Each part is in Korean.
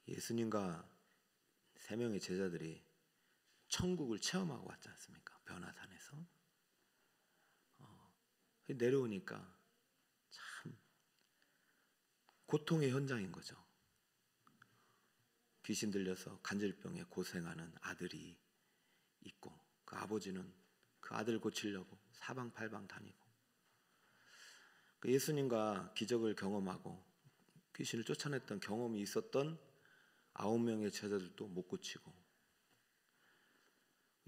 예수님과 3명의 제자들이 천국을 체험하고 왔지 않습니까? 변화산에서 내려오니까 참 고통의 현장인 거죠. 귀신 들려서 간질병에 고생하는 아들이 있고, 그 아버지는 그 아들 고치려고 사방팔방 다니고, 예수님과 기적을 경험하고 귀신을 쫓아냈던 경험이 있었던 9명의 제자들도 못 고치고,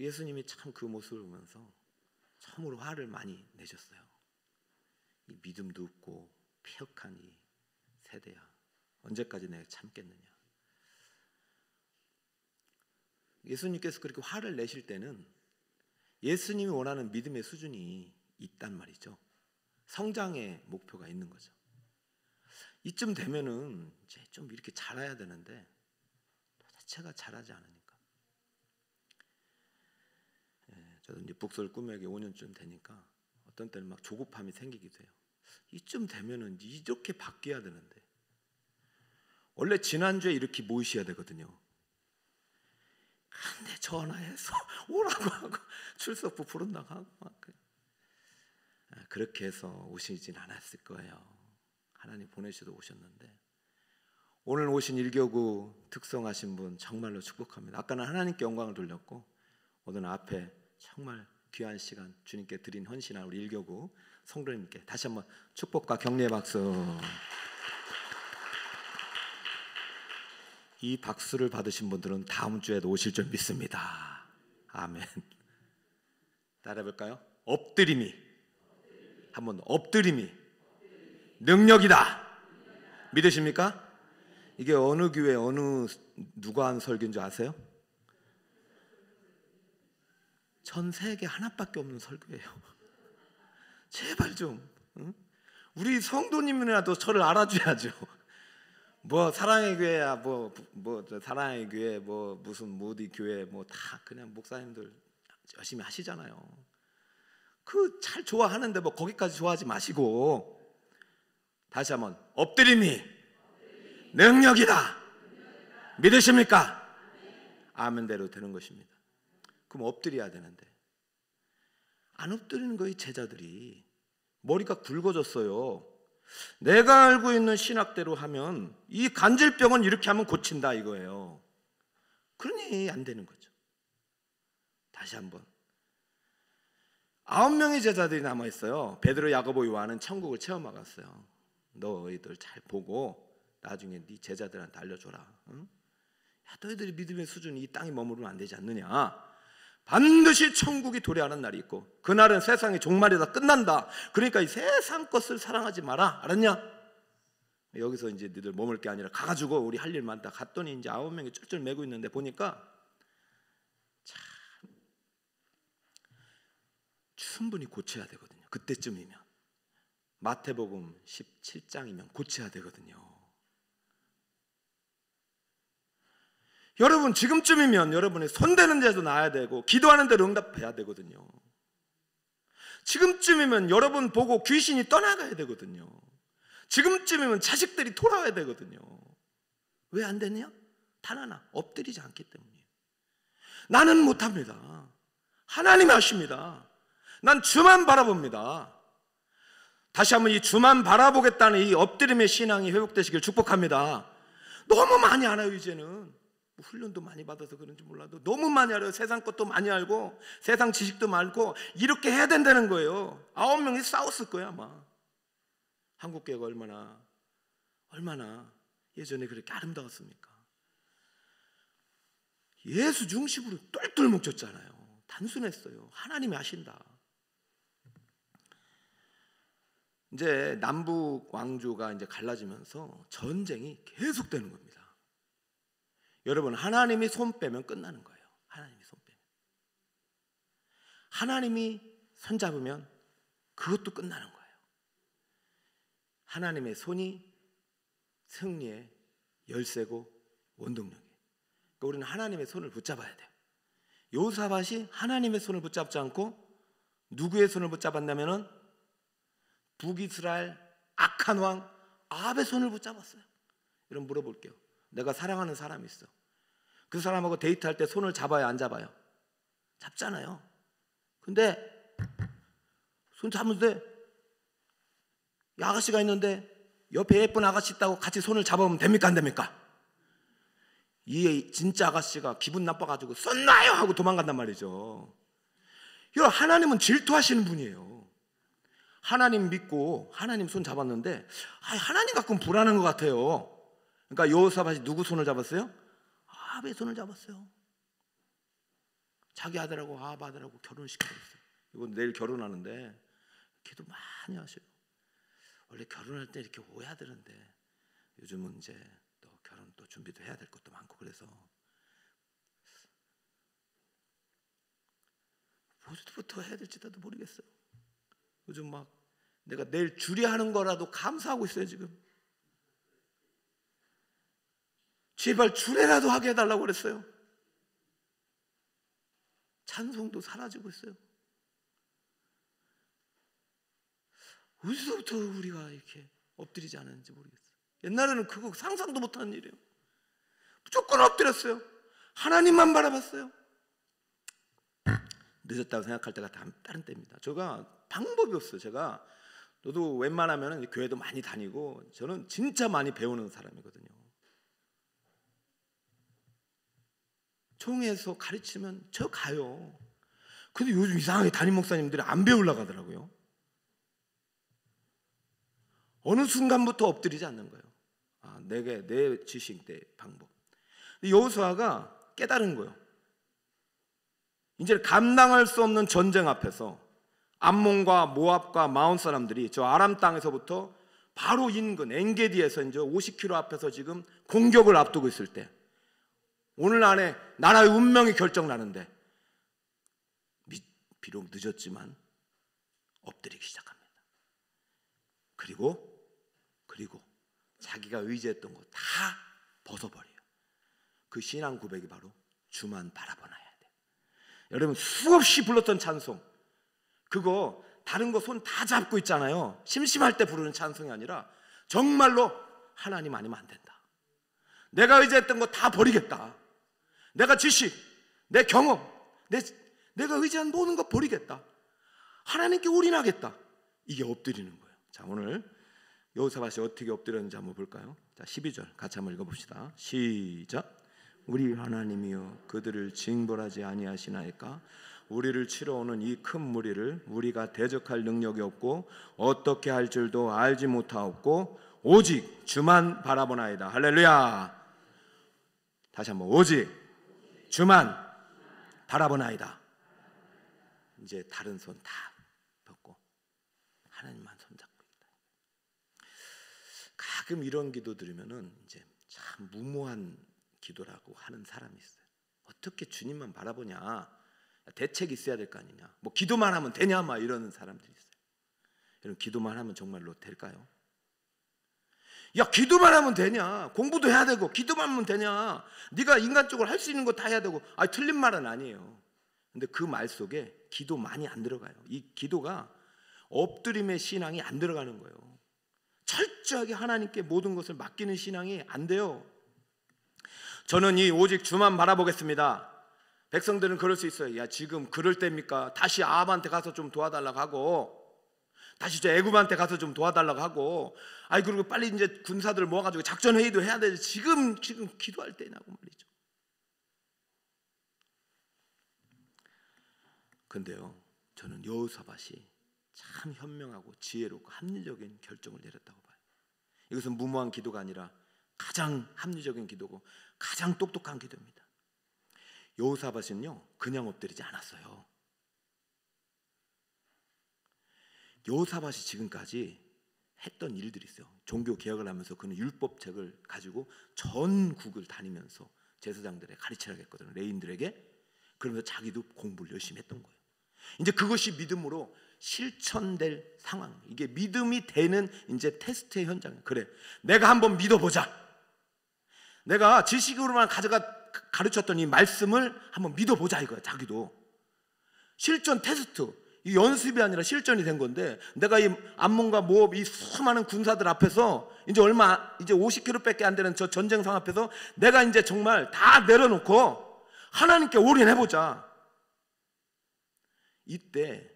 예수님이 참 그 모습을 보면서 참으로 화를 많이 내셨어요. 이 믿음도 없고 폐역한 이 세대야, 언제까지 내가 참겠느냐. 예수님께서 그렇게 화를 내실 때는 예수님이 원하는 믿음의 수준이 있단 말이죠. 성장의 목표가 있는 거죠. 이쯤 되면은 이제 좀 이렇게 자라야 되는데 도대체가 자라지 않으니까. 저도 이제 북설 꿈에게 5년쯤 되니까 어떤 때는 막 조급함이 생기기도 해요. 이쯤 되면은 이렇게 바뀌어야 되는데, 원래 지난주에 이렇게 모이셔야 되거든요. 근데 전화해서 오라고 하고 출석부 부른다고 하고 막 그렇게 해서 오시진 않았을 거예요. 하나님 보내셔서 오셨는데, 오늘 오신 일교구 특성하신 분 정말로 축복합니다. 아까는 하나님께 영광을 돌렸고, 오늘 앞에 정말 귀한 시간 주님께 드린 헌신한 우리 일교구 성도님께 다시 한번 축복과 격려의 박수. 이 박수를 받으신 분들은 다음 주에도 오실 줄 믿습니다. 아멘. 따라해볼까요? 엎드림이, 한번 엎드림이 능력이다. 믿으십니까? 이게 어느 교회 누가 한 설교인 줄 아세요? 전 세계 하나밖에 없는 설교예요. 제발 좀, 우리 성도님이라도 저를 알아줘야죠. 뭐 사랑의 교회야, 뭐 사랑의 교회, 뭐 무슨 모디 교회, 뭐 다 그냥 목사님들 열심히 하시잖아요. 그 잘 좋아하는데 뭐 거기까지 좋아하지 마시고, 다시 한번 엎드림이 능력이다. 믿으십니까? 아멘대로 되는 것입니다. 그럼 엎드려야 되는데 안 엎드리는 거예요. 제자들이 머리가 굵어졌어요. 내가 알고 있는 신학대로 하면 이 간질병은 이렇게 하면 고친다 이거예요. 그러니 안 되는 거죠. 다시 한번 9명의 제자들이 남아있어요. 베드로, 야고보, 요한은 천국을 체험하고 갔어요. 너희들 잘 보고 나중에 네 제자들한테 알려줘라. 응? 야, 너희들이 믿음의 수준이 이 땅에 머무르면 안 되지 않느냐. 반드시 천국이 도래하는 날이 있고, 그날은 세상의 종말이 다 끝난다. 그러니까 이 세상 것을 사랑하지 마라. 알았냐? 여기서 이제 너희들 머물 게 아니라 가가지고 우리 할 일 많다. 갔더니 이제 9명이 쫄쫄 매고 있는데 보니까 참 충분히 고쳐야 되거든요. 그때쯤이면 마태복음 17장이면 고쳐야 되거든요. 여러분 지금쯤이면 여러분의 손대는 데도 나아야 되고 기도하는 대로 응답해야 되거든요. 지금쯤이면 여러분 보고 귀신이 떠나가야 되거든요. 지금쯤이면 자식들이 돌아와야 되거든요. 왜 안 되냐? 단 하나, 엎드리지 않기 때문이에요. 나는 못합니다. 하나님이 하십니다. 난 주만 바라봅니다. 다시 한번 이 주만 바라보겠다는 이 엎드림의 신앙이 회복되시길 축복합니다. 너무 많이 알아요. 이제는 훈련도 많이 받아서 그런지 몰라도 너무 많이 알아요. 세상 것도 많이 알고 세상 지식도 많고 이렇게 해야 된다는 거예요. 9명이 싸웠을 거야 아마. 한국교회가 얼마나 예전에 그렇게 아름다웠습니까? 예수 중심으로 똘똘 뭉쳤잖아요. 단순했어요. 하나님이 하신다. 이제 남북 왕조가 이제 갈라지면서 전쟁이 계속되는 겁니다. 여러분 하나님이 손 빼면 끝나는 거예요. 하나님이 손 빼면, 하나님이 손 잡으면 그것도 끝나는 거예요. 하나님의 손이 승리의 열쇠고 원동력이에요. 그러니까 우리는 하나님의 손을 붙잡아야 돼요. 요사밧이 하나님의 손을 붙잡지 않고 누구의 손을 붙잡았냐면은 북이스라엘 악한 왕 아합의 손을 붙잡았어요. 여러분 물어볼게요. 내가 사랑하는 사람이 있어. 그 사람하고 데이트할 때 손을 잡아요, 안 잡아요? 잡잖아요. 근데 손 잡는데 이 아가씨가 있는데 옆에 예쁜 아가씨 있다고 같이 손을 잡아보면 됩니까, 안 됩니까? 이 진짜 아가씨가 기분 나빠가지고 손 놔요 하고 도망간단 말이죠. 이거 하나님은 질투하시는 분이에요. 하나님 믿고 하나님 손 잡았는데 하나님 갖고는 불안한 것 같아요. 그러니까 여호사밧이 누구 손을 잡았어요? 아합의 손을 잡았어요. 자기 아들하고 아합 아들하고 결혼시켜버렸어요. 이건 내일 결혼하는데 기도 많이 하셔요. 원래 결혼할 때 이렇게 오야되는데 요즘은 이제 또 결혼 또 준비도 해야 될 것도 많고 그래서 뭐부터 해야 될지도 모르겠어요. 요즘 막 내가 내일 주례하는 거라도 감사하고 있어요. 지금 제발 주례라도 하게 해달라고 그랬어요. 찬송도 사라지고 있어요. 어디서부터 우리가 이렇게 엎드리지 않았는지 모르겠어요. 옛날에는 그거 상상도 못하는 일이에요. 무조건 엎드렸어요. 하나님만 바라봤어요. 늦었다고 생각할 때가 다른 때입니다. 제가 방법이 없어요. 제가 저도 웬만하면 교회도 많이 다니고 저는 진짜 많이 배우는 사람이거든요. 총회에서 가르치면 저 가요. 근데 요즘 이상하게 담임 목사님들이 안 배우려고 하더라고요. 어느 순간부터 엎드리지 않는 거예요. 내 지식, 내 방법. 여호수아가 깨달은 거예요. 이제 감당할 수 없는 전쟁 앞에서 암몬과 모압과 마온 사람들이 저 아람 땅에서부터 바로 인근 엔게디에서 이제 50km 앞에서 지금 공격을 앞두고 있을 때 오늘 안에 나라의 운명이 결정나는데 비록 늦었지만 엎드리기 시작합니다. 그리고 자기가 의지했던 거 다 벗어버려요. 그 신앙 고백이 바로 주만 바라보나야 돼. 여러분 수없이 불렀던 찬송 그거 다른 거 손 다 잡고 있잖아요. 심심할 때 부르는 찬송이 아니라 정말로 하나님 아니면 안 된다. 내가 의지했던 거 다 버리겠다. 내가 지식, 내 경험, 내가 의지한 모든 거 버리겠다. 하나님께 올인하겠다. 이게 엎드리는 거예요. 자, 오늘 여호사밧이 어떻게 엎드렸는지 한번 볼까요? 자, 12절 같이 한번 읽어봅시다. 시작. 우리 하나님이여 그들을 징벌하지 아니하시나이까? 우리를 치러 오는 이 큰 무리를 우리가 대적할 능력이 없고 어떻게 할 줄도 알지 못하옵고 오직 주만 바라보나이다. 할렐루야. 다시 한번 오직 주만 바라보나이다. 이제 다른 손 다 벗고 하나님만 손잡고 있다. 가끔 이런 기도 들으면은 이제 참 무모한 기도라고 하는 사람이 있어요. 어떻게 주님만 바라보냐? 대책이 있어야 될 거 아니냐? 뭐 기도만 하면 되냐? 막 이러는 사람들이 있어요. 여러분 기도만 하면 정말로 될까요? 야 기도만 하면 되냐? 공부도 해야 되고 기도만 하면 되냐? 네가 인간적으로 할 수 있는 거 다 해야 되고 틀린 말은 아니에요. 근데 그 말 속에 기도 많이 안 들어가요. 이 기도가 엎드림의 신앙이 안 들어가는 거예요. 철저하게 하나님께 모든 것을 맡기는 신앙이 안 돼요. 저는 이 오직 주만 바라보겠습니다. 백성들은 그럴 수 있어요. 야 지금 그럴 때입니까? 다시 아합한테 가서 좀 도와달라고 하고 다시 저 애굽한테 가서 좀 도와달라고 하고 그리고 빨리 이제 군사들 모아가지고 작전 회의도 해야 되지 지금 기도할 때냐고 말이죠. 근데요 저는 여호사밧이 참 현명하고 지혜롭고 합리적인 결정을 내렸다고 봐요. 이것은 무모한 기도가 아니라 가장 합리적인 기도고 가장 똑똑한 기도입니다. 여호사밧은요 그냥 엎드리지 않았어요. 여호사밧이 지금까지 했던 일들이 있어요. 종교 개혁을 하면서 그는 율법책을 가지고 전국을 다니면서 제사장들에 가르치라고 했거든요. 레인들에게. 그러면서 자기도 공부를 열심히 했던 거예요. 이제 그것이 믿음으로 실천될 상황. 이게 믿음이 되는 이제 테스트의 현장. 그래, 내가 한번 믿어보자. 내가 지식으로만 가르쳤던 이 말씀을 한번 믿어보자 이거야. 자기도 실전 테스트. 이 연습이 아니라 실전이 된 건데, 내가 이 암몬과 모압 이 수많은 군사들 앞에서 이제 50km밖에 안 되는 저 전쟁상 앞에서 내가 이제 정말 다 내려놓고 하나님께 올인해보자. 이때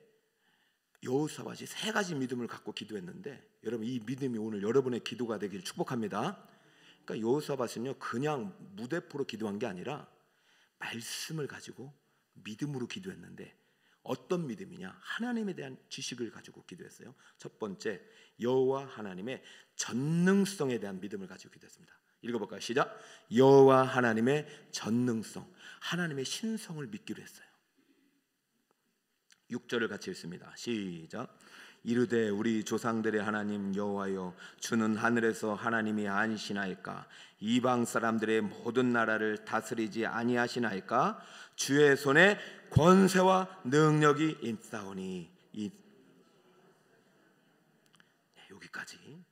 여호사밧이 3가지 믿음을 갖고 기도했는데, 여러분 이 믿음이 오늘 여러분의 기도가 되길 축복합니다. 그러니까 여호사밧은요, 그냥 무대포로 기도한 게 아니라 말씀을 가지고 믿음으로 기도했는데, 어떤 믿음이냐? 하나님에 대한 지식을 가지고 기도했어요. 첫 번째, 여호와 하나님의 전능성에 대한 믿음을 가지고 기도했습니다. 읽어볼까요? 시작. 여호와 하나님의 전능성, 하나님의 신성을 믿기로 했어요. 6절을 같이 읽습니다. 시작. 이르되 우리 조상들의 하나님 여호와여, 주는 하늘에서 하나님이 아니시나이까? 이방 사람들의 모든 나라를 다스리지 아니하시나이까? 주의 손에 권세와 능력이 있사오니. 여기까지.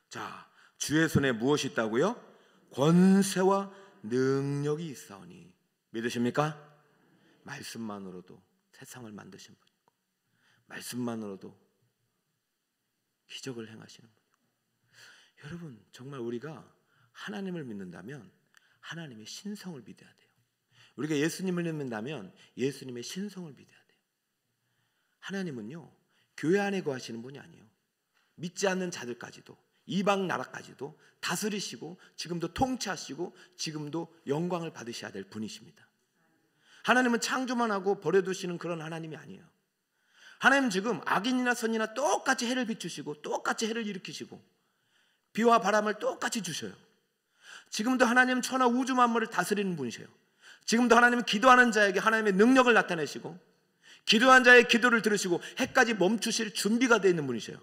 자, 주의 손에 무엇이 있다고요? 권세와 능력이 있사오니. 믿으십니까? 말씀만으로도 세상을 만드신 분이고, 말씀만으로도 기적을 행하시는 분이고. 여러분, 정말 우리가 하나님을 믿는다면 하나님의 신성을 믿어야 돼요. 우리가 예수님을 믿는다면 예수님의 신성을 믿어야 돼요. 하나님은요, 교회 안에 거하시는 분이 아니에요. 믿지 않는 자들까지도, 이방 나라까지도 다스리시고 지금도 통치하시고 지금도 영광을 받으셔야 될 분이십니다. 하나님은 창조만 하고 버려두시는 그런 하나님이 아니에요. 하나님 지금 악인이나 선이나 똑같이 해를 비추시고 똑같이 해를 일으키시고 비와 바람을 똑같이 주셔요. 지금도 하나님은 천하 우주 만물을 다스리는 분이세요. 지금도 하나님은 기도하는 자에게 하나님의 능력을 나타내시고 기도한 자의 기도를 들으시고 해까지 멈추실 준비가 되어 있는 분이세요.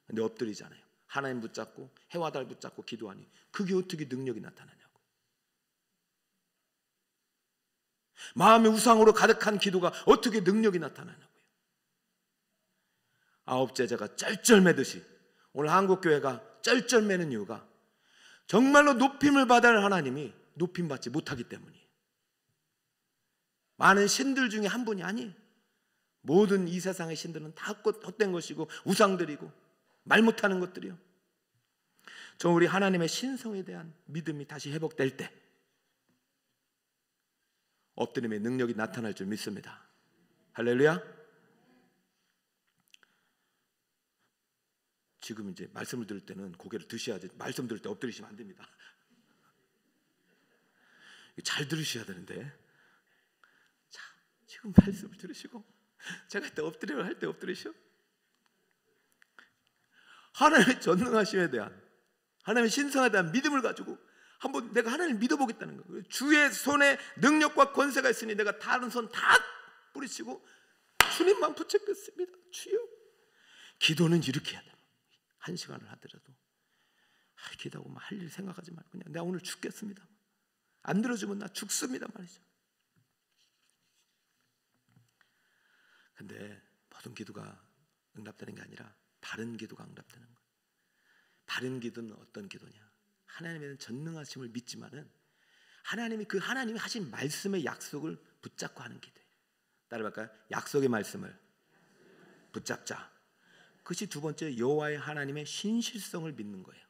근데 엎드리잖아요. 하나님 붙잡고 해와 달 붙잡고 기도하니 그게 어떻게 능력이 나타나냐고. 마음의 우상으로 가득한 기도가 어떻게 능력이 나타나냐고요. 9 제자가 쩔쩔매듯이 오늘 한국교회가 쩔쩔매는 이유가 정말로 높임을 받아야 할 하나님이 높임받지 못하기 때문이에요. 많은 신들 중에 한 분이 아니에요. 모든 이 세상의 신들은 다 헛된 것이고 우상들이고 말 못하는 것들이요. 저 우리 하나님의 신성에 대한 믿음이 다시 회복될 때 엎드림의 능력이 나타날 줄 믿습니다. 할렐루야. 지금 이제 말씀을 들을 때는 고개를 드셔야지, 말씀 들을 때 엎드리시면 안 됩니다. 잘 들으셔야 되는데. 자, 지금 말씀을 들으시고 제가 때 엎드리면 할 때 엎드리셔. 하나님의 전능하심에 대한, 하나님의 신성에 대한 믿음을 가지고 한번 내가 하나님을 믿어보겠다는 거예요. 주의 손에 능력과 권세가 있으니 내가 다른 손 다 뿌리치고 주님만 붙잡겠습니다. 주여. 기도는 이렇게 해야 돼요. 1시간을 하더라도 기도하고 할 일 생각하지 말고 그냥 내가 오늘 죽겠습니다. 안 들어주면 나 죽습니다 말이죠. 근데 모든 기도가 응답되는 게 아니라 바른 기도가 응답되는 거예요. 바른 기도는 어떤 기도냐? 하나님에 대한 전능하심을 믿지만은 하나님이 그 하나님이 하신 말씀의 약속을 붙잡고 하는 기도예요. 따라볼까요? 약속의 말씀을 붙잡자. 그것이 두 번째, 여호와의 하나님의 신실성을 믿는 거예요.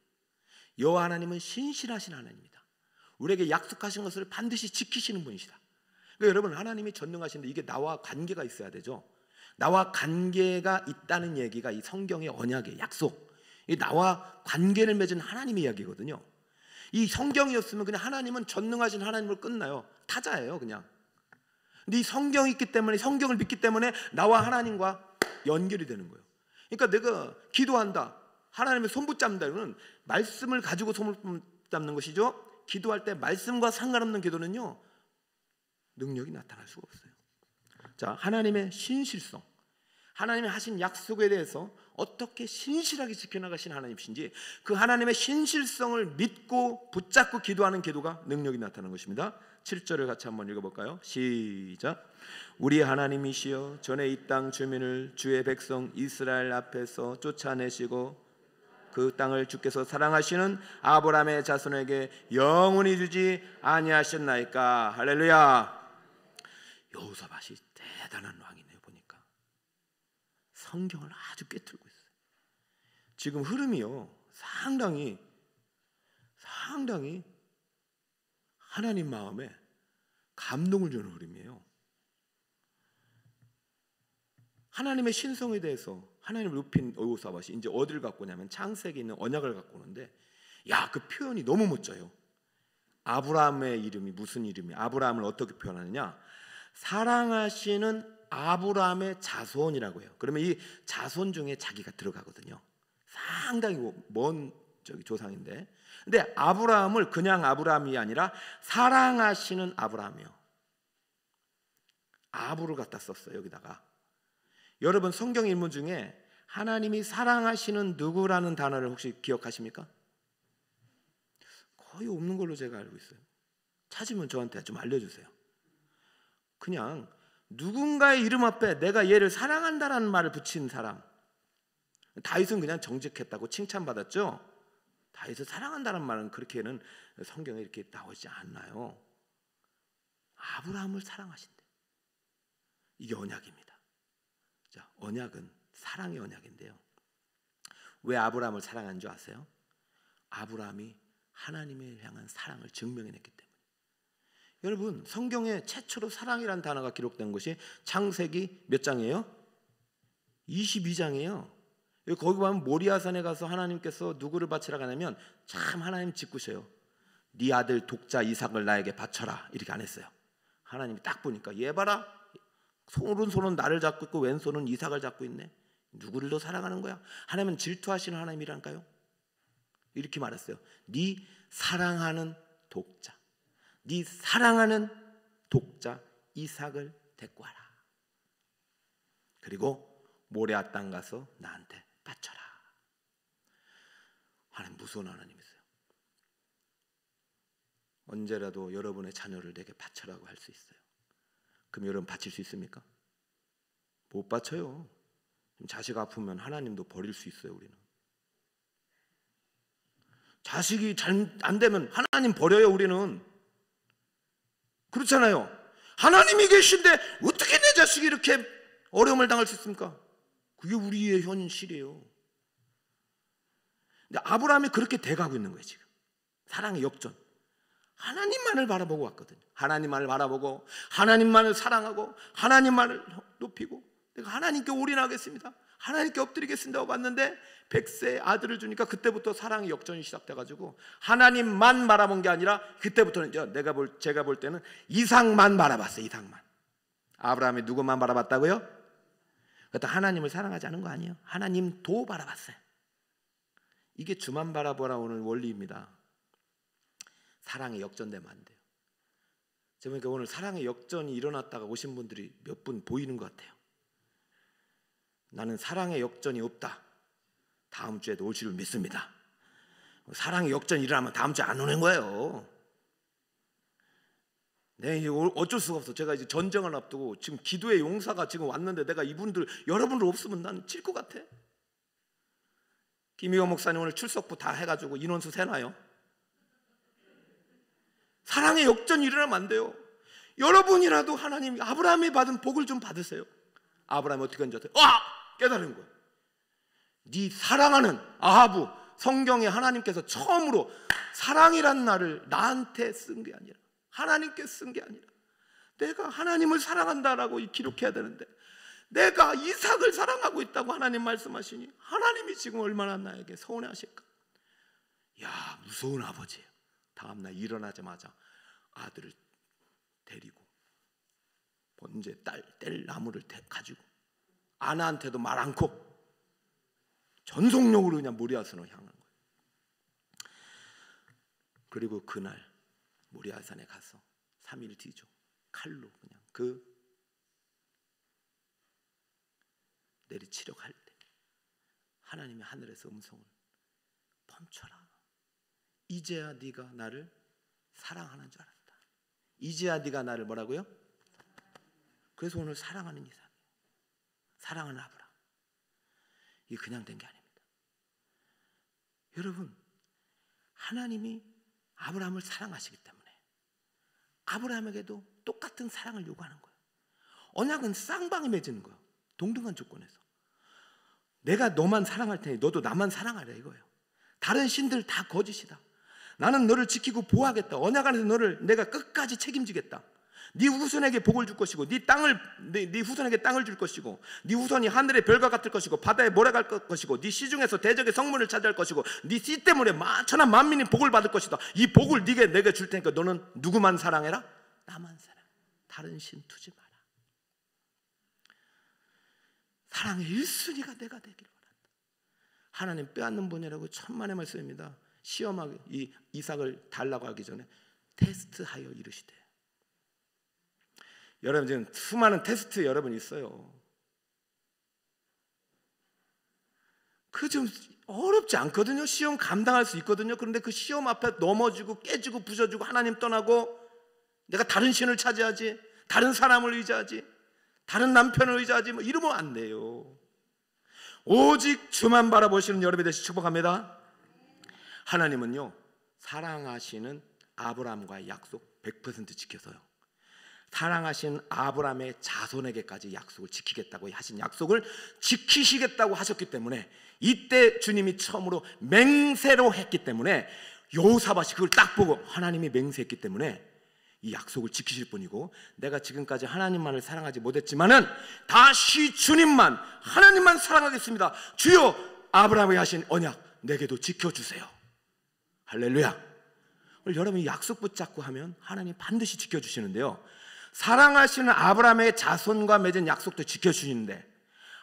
여호와 하나님은 신실하신 하나님입니다. 우리에게 약속하신 것을 반드시 지키시는 분이시다. 그러니까 여러분, 하나님이 전능하신데 이게 나와 관계가 있어야 되죠. 나와 관계가 있다는 얘기가 이 성경의 언약의 약속, 이 나와 관계를 맺은 하나님의 이야기거든요. 이 성경이었으면 그냥 하나님은 전능하신 하나님으로 끝나요. 타자예요 그냥. 근데 이 성경이 있기 때문에, 성경을 믿기 때문에 나와 하나님과 연결이 되는 거예요. 그러니까 내가 기도한다, 하나님의 손 붙잡는다, 이거는 말씀을 가지고 손 붙잡는 것이죠. 기도할 때 말씀과 상관없는 기도는요 능력이 나타날 수가 없어요. 자, 하나님의 신실성, 하나님이 하신 약속에 대해서 어떻게 신실하게 지켜나가신 하나님이신지 그 하나님의 신실성을 믿고 붙잡고 기도하는 기도가 능력이 나타나는 것입니다. 7절을 같이 한번 읽어볼까요? 시작. 우리 하나님이시여, 전에 이 땅 주민을 주의 백성 이스라엘 앞에서 쫓아내시고 그 땅을 주께서 사랑하시는 아브라함의 자손에게 영원히 주지 아니하셨나이까. 할렐루야. 여호사밧이 대단한 왕이네요. 보니까 성경을 아주 꿰뚫고 있어요. 지금 흐름이요, 상당히 하나님 마음에 감동을 주는 흐름이에요. 하나님의 신성에 대해서 하나님을 높인 여호사밧이 이제 어디를 갖고 오냐면 창세기에 있는 언약을 갖고 오는데, 야, 그 표현이 너무 멋져요. 아브라함의 이름이 무슨 이름이야? 아브라함을 어떻게 표현하느냐? 사랑하시는 아브라함의 자손이라고 해요. 그러면 이 자손 중에 자기가 들어가거든요. 상당히 먼 조상인데, 근데 아브라함을 그냥 아브라함이 아니라 사랑하시는 아브라함이요. 아브를 갖다 썼어요, 여기다가. 여러분, 성경 인물 중에 하나님이 사랑하시는 누구라는 단어를 혹시 기억하십니까? 거의 없는 걸로 제가 알고 있어요. 찾으면 저한테 좀 알려주세요. 그냥 누군가의 이름 앞에 내가 얘를 사랑한다라는 말을 붙인 사람. 다윗은 그냥 정직했다고 칭찬받았죠. 다윗을 사랑한다는 말은 그렇게는 성경에 이렇게 나오지 않나요. 아브라함을 사랑하신대. 이게 언약입니다. 자, 언약은 사랑의 언약인데요. 왜 아브라함을 사랑한 줄 아세요? 아브라함이 하나님을 향한 사랑을 증명해냈기 때문에. 여러분, 성경에 최초로 사랑이라는 단어가 기록된 것이 창세기 몇 장이에요? 22장이에요. 거기 보면 모리아산에 가서 하나님께서 누구를 바치라고 하냐면 참 하나님 짓궂어요. 네 아들 독자 이삭을 나에게 바쳐라, 이렇게 안 했어요. 하나님이 딱 보니까 얘 봐라, 오른손은 나를 잡고 있고 왼손은 이삭을 잡고 있네. 누구를 더 사랑하는 거야? 하나님은 질투하시는 하나님이란가요? 이렇게 말했어요. 네 사랑하는 독자, 네 사랑하는 독자 이삭을 데리고 와라. 그리고 모레아 땅 가서 나한테 바쳐라. 하나님 무서운 하나님이세요. 언제라도 여러분의 자녀를 내게 바쳐라고 할 수 있어요. 그럼 여러분 바칠 수 있습니까? 못 바쳐요. 자식 아프면 하나님도 버릴 수 있어요. 우리는 자식이 잘 안 되면 하나님 버려요. 우리는 그렇잖아요. 하나님이 계신데 어떻게 내 자식이 이렇게 어려움을 당할 수 있습니까? 그게 우리의 현실이에요. 근데 아브라함이 그렇게 돼가고 있는 거예요. 지금 사랑의 역전. 하나님만을 바라보고 왔거든요. 하나님만을 바라보고 하나님만을 사랑하고 하나님만을 높이고 내가 하나님께 올인하겠습니다, 하나님께 엎드리겠습니다 하고 봤는데 100세 아들을 주니까 그때부터 사랑의 역전이 시작돼가지고 하나님만 바라본 게 아니라 그때부터는 제가 볼 때는 이삭만 바라봤어요. 이삭만. 아브라함이 누구만 바라봤다고요? 그것도 하나님을 사랑하지 않은 거 아니에요. 하나님도 바라봤어요. 이게 주만 바라보라 오는 원리입니다. 사랑의 역전되면 안 돼요. 제가 보니까 오늘 사랑의 역전이 일어났다가 오신 분들이 몇 분 보이는 것 같아요. 나는 사랑의 역전이 없다, 다음 주에도 올 줄 믿습니다. 사랑의 역전이 일어나면 다음 주에 안 오는 거예요. 네, 어쩔 수가 없어. 제가 이제 전쟁을 앞두고 지금 기도의 용사가 지금 왔는데 내가 여러분들 없으면 난 질 것 같아. 김희호 목사님 오늘 출석부 다 해가지고 인원수 세나요? 사랑의 역전이 일어나면 안 돼요. 여러분이라도 하나님 아브라함이 받은 복을 좀 받으세요. 아브라함이 어떻게 한지 깨달은 거예요. 네 사랑하는 아하부, 성경에 하나님께서 처음으로 사랑이란 말을 나한테 쓴 게 아니라 하나님께 쓴 게 아니라 내가 하나님을 사랑한다라고 기록해야 되는데 내가 이삭을 사랑하고 있다고 하나님 말씀하시니 하나님이 지금 얼마나 나에게 서운해하실까. 야, 무서운 아버지예요. 다음날 일어나자마자 아들을 데리고 번제 뗄 나무를 가지고 아나한테도 말 않고 전속력으로 그냥 모리아산으로 향한 거예요. 그리고 그날 모리아산에 가서 3일 뒤죠. 칼로 그냥 내리치려고 할 때 하나님이 하늘에서 음성을 멈춰라. 이제야 네가 나를 사랑하는 줄 알았다. 이제야 네가 나를 뭐라고요? 그래서 오늘 사랑하는 이삭, 사랑하는 아브라함, 이게 그냥 된 게 아닙니다. 여러분, 하나님이 아브라함을 사랑하시기 때문에 아브라함에게도 똑같은 사랑을 요구하는 거예요. 언약은 쌍방이 맺는 거예요. 동등한 조건에서. 내가 너만 사랑할 테니 너도 나만 사랑하라 이거예요. 다른 신들 다 거짓이다. 나는 너를 지키고 보호하겠다. 언약 안에서 너를 내가 끝까지 책임지겠다. 네 후손에게 복을 줄 것이고 네 후손에게 땅을 줄 것이고 네 후손이 하늘의 별과 같을 것이고 바다에 모래갈 것이고 네 시중에서 대적의 성문을 차지할 것이고 네 씨 때문에 천하 만민이 복을 받을 것이다. 이 복을 내게 줄 테니까 너는 누구만 사랑해라? 나만 사랑해. 다른 신 두지 마라. 사랑의 1순위가 내가 되기를 바란다. 하나님 빼앗는 분이라고 천만의 말씀입니다. 시험하기 이 이삭을 달라고 하기 전에 테스트하여 이르시되. 여러분 지금 수많은 테스트 여러분 있어요. 그 좀 어렵지 않거든요. 시험 감당할 수 있거든요. 그런데 그 시험 앞에 넘어지고 깨지고 부서지고 하나님 떠나고 내가 다른 신을 차지하지, 다른 사람을 의지하지, 다른 남편을 의지하지 뭐 이러면 안 돼요. 오직 주만 바라보시는 여러분이 되시 축복합니다. 하나님은요 사랑하시는 아브라함과의 약속 100% 지켜서요, 사랑하신 아브라함의 자손에게까지 약속을 지키겠다고 하신 약속을 지키시겠다고 하셨기 때문에 이때 주님이 처음으로 맹세로 했기 때문에 여호사밧이 그걸 딱 보고 하나님이 맹세했기 때문에 이 약속을 지키실 분이고, 내가 지금까지 하나님만을 사랑하지 못했지만은 다시 주님만 하나님만 사랑하겠습니다. 주여 아브라함이 하신 언약 내게도 지켜주세요. 할렐루야. 오늘 여러분이 약속 붙잡고 하면 하나님 반드시 지켜주시는데요, 사랑하시는 아브라함의 자손과 맺은 약속도 지켜주시는데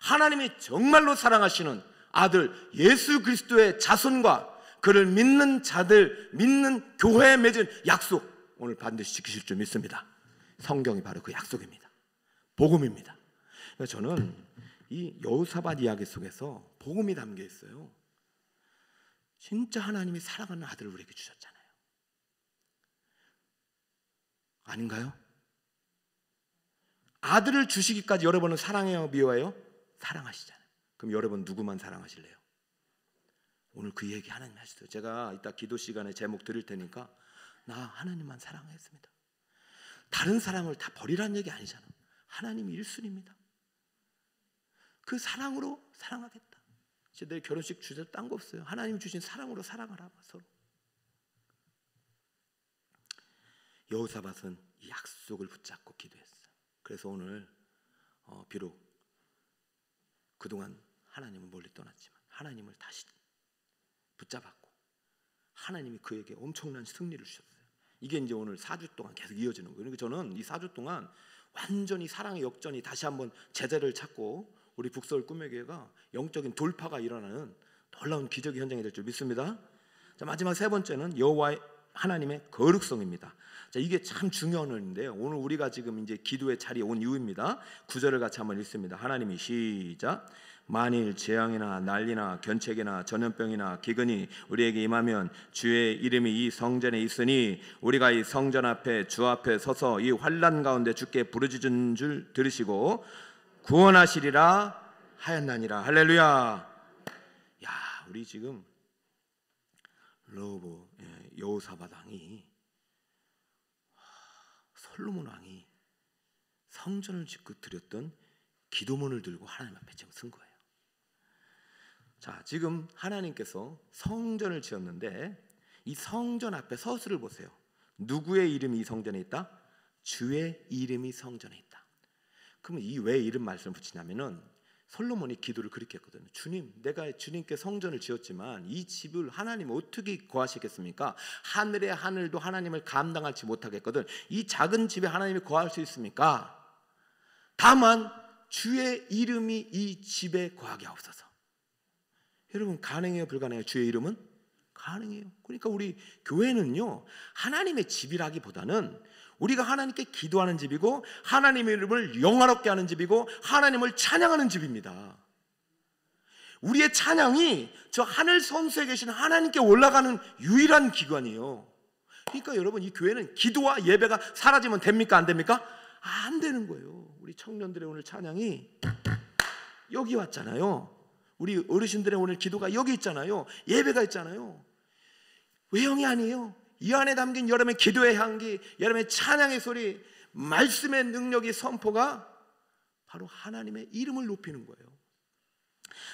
하나님이 정말로 사랑하시는 아들 예수 그리스도의 자손과 그를 믿는 자들, 믿는 교회에 맺은 약속 오늘 반드시 지키실 줄 믿습니다. 성경이 바로 그 약속입니다. 복음입니다. 저는 이 여호사밧 이야기 속에서 복음이 담겨 있어요. 진짜 하나님이 사랑하는 아들을 우리에게 주셨잖아요. 아닌가요? 아들을 주시기까지 여러분은 사랑해요, 미워해요? 사랑하시잖아요. 그럼 여러분 누구만 사랑하실래요? 오늘 그 얘기 하나님 하시더라고요. 제가 이따 기도 시간에 제목 드릴 테니까 나 하나님만 사랑하겠습니다. 다른 사랑을 다 버리라는 얘기 아니잖아. 하나님이 1순위입니다. 그 사랑으로 사랑하겠다. 이제 내 결혼식 주제로 딴 거 없어요. 하나님 주신 사랑으로 사랑하라 서로. 여호사밧은 이 약속을 붙잡고 기도했어요. 그래서 오늘 비록 그동안 하나님을 멀리 떠났지만 하나님을 다시 붙잡았고 하나님이 그에게 엄청난 승리를 주셨어요. 이게 이제 오늘 4주 동안 계속 이어지는 거예요. 그러니까 저는 이 4주 동안 완전히 사랑의 역전이 다시 한번 제자를 찾고 우리 북서울 꿈의교회가 영적인 돌파가 일어나는 놀라운 기적의 현장이 될 줄 믿습니다. 자, 마지막 세 번째는 여호와의 하나님의 거룩성입니다. 자, 이게 참 중요한 의미인데요, 오늘 우리가 지금 이제 기도의 자리에 온 이유입니다. 9절을 같이 한번 읽습니다. 하나님이 시작. 만일 재앙이나 난리나 견책이나 전염병이나 기근이 우리에게 임하면 주의 이름이 이 성전에 있으니 우리가 이 성전 앞에 주 앞에 서서 이 환난 가운데 주께 부르짖은 줄 들으시고 구원하시리라 하였나니라. 할렐루야. 야, 우리 지금 러브 여호사밧 왕이, 솔로몬 왕이 성전을 짓고 드렸던 기도문을 들고 하나님 앞에 지금 쓴 거예요. 자, 지금 하나님께서 성전을 지었는데 이 성전 앞에 서술을 보세요. 누구의 이름이 이 성전에 있다? 주의 이름이 성전에 있다. 그러면 이 왜 이름 말씀을 붙이냐면은 솔로몬이 기도를 그렇게 했거든요. 주님, 내가 주님께 성전을 지었지만 이 집을 하나님 어떻게 거하시겠습니까? 하늘의 하늘도 하나님을 감당하지 못하겠거든. 이 작은 집에 하나님이 거할 수 있습니까? 다만 주의 이름이 이 집에 거하게 하옵소서. 여러분, 가능해요, 불가능해요? 주의 이름은 가능해요. 그러니까 우리 교회는요, 하나님의 집이라기보다는 우리가 하나님께 기도하는 집이고 하나님의 이름을 영화롭게 하는 집이고 하나님을 찬양하는 집입니다. 우리의 찬양이 저 하늘 성수에 계신 하나님께 올라가는 유일한 기관이에요. 그러니까 여러분, 이 교회는 기도와 예배가 사라지면 됩니까? 안 됩니까? 안 되는 거예요. 우리 청년들의 오늘 찬양이 여기 왔잖아요. 우리 어르신들의 오늘 기도가 여기 있잖아요. 예배가 있잖아요. 외형이 아니에요. 이 안에 담긴 여러분의 기도의 향기, 여러분의 찬양의 소리, 말씀의 능력이 선포가 바로 하나님의 이름을 높이는 거예요.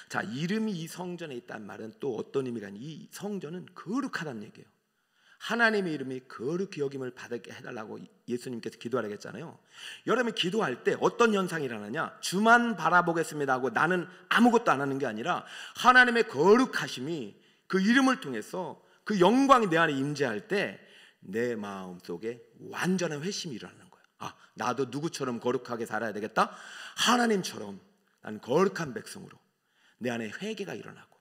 자, 이름이 이 성전에 있다는 말은 또 어떤 의미가 있냐? 이 성전은 거룩하다는 얘기예요. 하나님의 이름이 거룩히 여김을 받게 해달라고 예수님께서 기도하라고 했잖아요. 여러분이 기도할 때 어떤 현상이 일어나냐? 주만 바라보겠습니다 하고 나는 아무것도 안 하는 게 아니라 하나님의 거룩하심이 그 이름을 통해서 그 영광이 내 안에 임재할 때 내 마음속에 완전한 회심이 일어나는 거예요. 아, 나도 누구처럼 거룩하게 살아야 되겠다. 하나님처럼 나는 거룩한 백성으로 내 안에 회개가 일어나고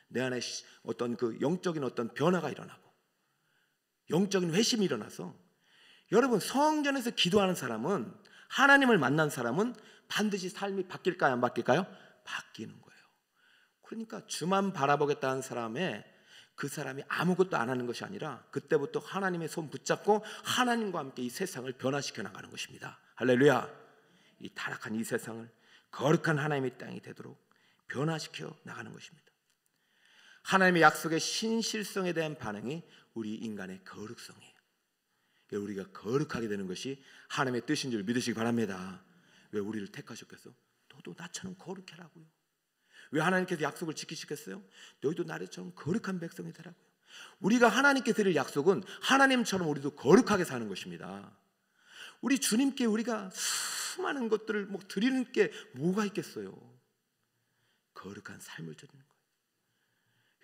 내 안에 어떤 그 영적인 어떤 변화가 일어나고 영적인 회심이 일어나서, 여러분 성전에서 기도하는 사람은, 하나님을 만난 사람은 반드시 삶이 바뀔까요? 안 바뀔까요? 바뀌는 거예요. 그러니까 주만 바라보겠다는 사람의 그 사람이 아무것도 안 하는 것이 아니라 그때부터 하나님의 손 붙잡고 하나님과 함께 이 세상을 변화시켜 나가는 것입니다. 할렐루야. 이 타락한 이 세상을 거룩한 하나님의 땅이 되도록 변화시켜 나가는 것입니다. 하나님의 약속의 신실성에 대한 반응이 우리 인간의 거룩성이에요. 우리가 거룩하게 되는 것이 하나님의 뜻인 줄 믿으시기 바랍니다. 왜 우리를 택하셨겠어? 너도 나처럼 거룩해라고요. 왜 하나님께서 약속을 지키시겠어요? 너희도 나처럼 거룩한 백성이 되라고요. 우리가 하나님께 드릴 약속은 하나님처럼 우리도 거룩하게 사는 것입니다. 우리 주님께 우리가 수많은 것들을 드리는 게 뭐가 있겠어요? 거룩한 삶을 드리는 거예요.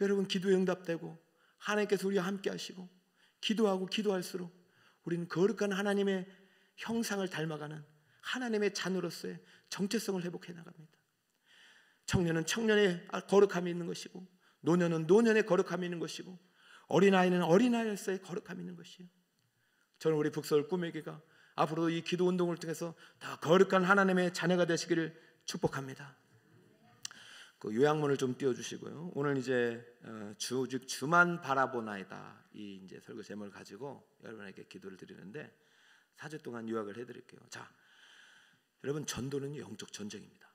여러분, 기도에 응답되고 하나님께서 우리와 함께 하시고 기도하고 기도할수록 우리는 거룩한 하나님의 형상을 닮아가는 하나님의 자녀로서의 정체성을 회복해 나갑니다. 청년은 청년의 거룩함이 있는 것이고, 노년은 노년의 거룩함이 있는 것이고, 어린아이는 어린아이로서의 거룩함이 있는 것이에요. 저는 우리 북서울 꿈에게가 앞으로 이 기도 운동을 통해서 더 거룩한 하나님의 자녀가 되시기를 축복합니다. 그 요약문을 좀 띄워주시고요. 오늘 이제 즉 주만 바라보나이다, 이 이제 설교 제목을 가지고 여러분에게 기도를 드리는데 4주 동안 요약을 해드릴게요. 자, 여러분, 전도는 영적 전쟁입니다.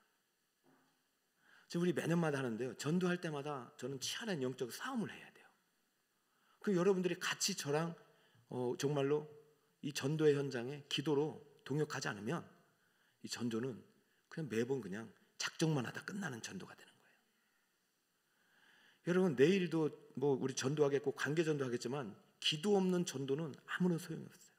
지금 우리 매년마다 하는데요, 전도할 때마다 저는 치열한 영적 싸움을 해야 돼요. 그 여러분들이 같이 저랑 정말로 이 전도의 현장에 기도로 동역하지 않으면 이 전도는 그냥 매번 그냥 작정만 하다 끝나는 전도가 되는 거예요. 여러분, 내일도 우리 전도하겠고 관계 전도하겠지만 기도 없는 전도는 아무런 소용이 없어요.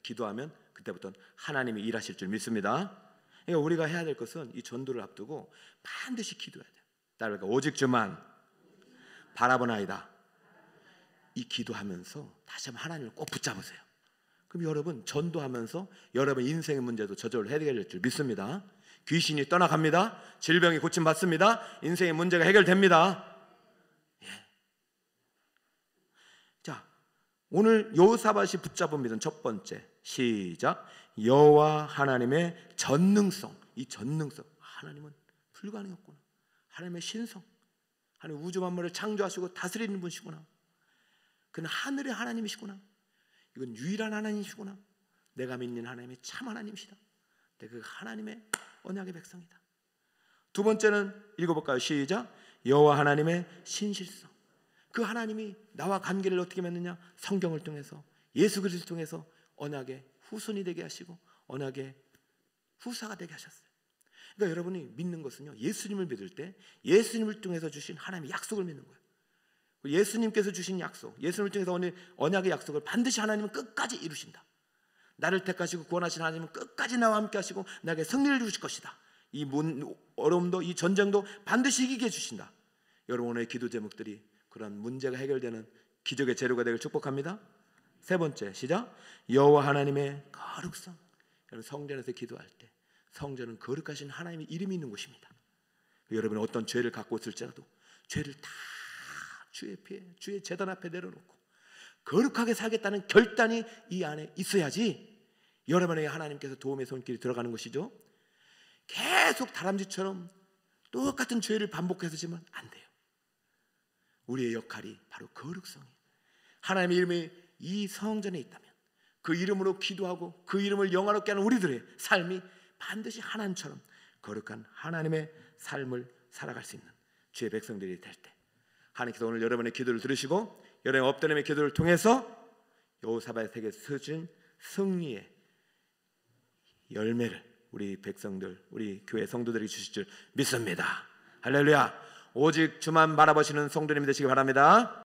기도하면 그때부터는 하나님이 일하실 줄 믿습니다. 그러니까 우리가 해야 될 것은 이 전도를 앞두고 반드시 기도해야 돼요. 따라서 오직 주만 바라보나이다, 이 기도하면서 다시 한번 하나님을 꼭 붙잡으세요. 그럼 여러분, 전도하면서 여러분 인생의 문제도 저절로 해결될 줄 믿습니다. 귀신이 떠나갑니다. 질병이 고침받습니다. 인생의 문제가 해결됩니다. 예. 자, 오늘 여호사밧이 붙잡은 믿음 첫 번째, 시작. 여호와 하나님의 전능성. 이 전능성, 하나님은 불가능이 없구나. 하나님의 신성, 하나님 우주 만물을 창조하시고 다스리는 분이시구나. 그는 하늘의 하나님이시구나. 이건 유일한 하나님이시구나. 내가 믿는 하나님이 참 하나님이시다. 내가 그 하나님의 언약의 백성이다. 두 번째는 읽어볼까요? 시작. 여호와 하나님의 신실성. 그 하나님이 나와 관계를 어떻게 맺느냐? 성경을 통해서, 예수 그리스도를 통해서 언약의 후손이 되게 하시고 언약의 후사가 되게 하셨어요. 그러니까 여러분이 믿는 것은요, 예수님을 믿을 때 예수님을 통해서 주신 하나님의 약속을 믿는 거예요. 예수님께서 주신 약속, 예수님을 통해서 언약의 약속을 반드시 하나님은 끝까지 이루신다. 나를 택하시고 구원하신 하나님은 끝까지 나와 함께 하시고 나에게 승리를 주실 것이다. 이 어려움도, 이 전쟁도 반드시 이기게 해주신다. 여러분, 오늘의 기도 제목들이 그런 문제가 해결되는 기적의 재료가 되길 축복합니다. 세 번째, 시작. 여호와 하나님의 거룩성. 여러분, 성전에서 기도할 때 성전은 거룩하신 하나님의 이름이 있는 곳입니다. 여러분이 어떤 죄를 갖고 있을지라도 죄를 다 주의 피에, 주의 제단 앞에 내려놓고 거룩하게 살겠다는 결단이 이 안에 있어야지 여러분에게 하나님께서 도움의 손길이 들어가는 것이죠. 계속 다람쥐처럼 똑같은 죄를 반복해서 지면 안 돼요. 우리의 역할이 바로 거룩성이에요. 하나님의 이름이 이 성전에 있다면 그 이름으로 기도하고 그 이름을 영화롭게 하는 우리들의 삶이 반드시 하나님처럼 거룩한 하나님의 삶을 살아갈 수 있는 주의 백성들이 될 때, 하나님께서 오늘 여러분의 기도를 들으시고 여러분의 엎드림의 기도를 통해서 여호사밧에게 서준 승리의 열매를 우리 백성들, 우리 교회 성도들이 주실 줄 믿습니다. 할렐루야. 오직 주만 바라보시는 성도님이 되시기 바랍니다.